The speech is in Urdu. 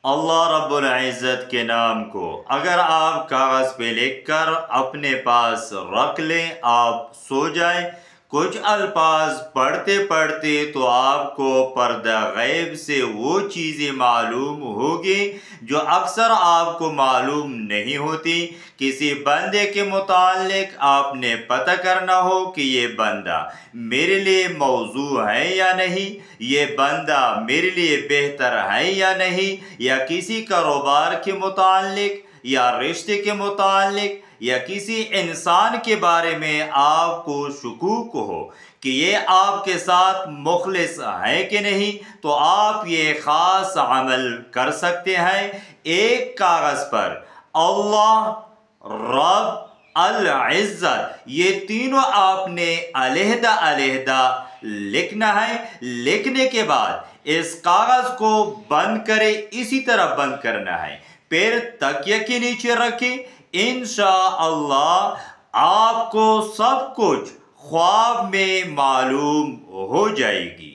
اللہ رب العزت کے نام کو اگر آپ کاغذ پہ لکھ کر اپنے پاس رکھ لیں، آپ سو جائیں، کچھ الفاظ پڑھتے پڑھتے تو آپ کو پردہ غیب سے وہ چیزیں معلوم ہوگی جو اکثر آپ کو معلوم نہیں ہوتی۔ کسی بندے کے متعلق آپ نے پتہ کرنا ہو کہ یہ بندہ میرے لیے موضوع ہے یا نہیں، یہ بندہ میرے لیے بہتر ہے یا نہیں، یا کسی کاروبار کے متعلق یا رشتے کے متعلق یا کسی انسان کے بارے میں آپ کو شکوک ہو کہ یہ آپ کے ساتھ مخلص ہے کہ نہیں، تو آپ یہ خاص عمل کر سکتے ہیں۔ ایک کاغذ پر اللہ، رب، العزت، یہ تینوں آپ نے علیحدہ علیحدہ لکھنا ہے۔ لکھنے کے بعد اس کاغذ کو بند کرے، اسی طرح بند کرنا ہے، پھر تکیے کے نیچے رکھیں۔ انشاءاللہ آپ کو سب کچھ خواب میں معلوم ہو جائے گی۔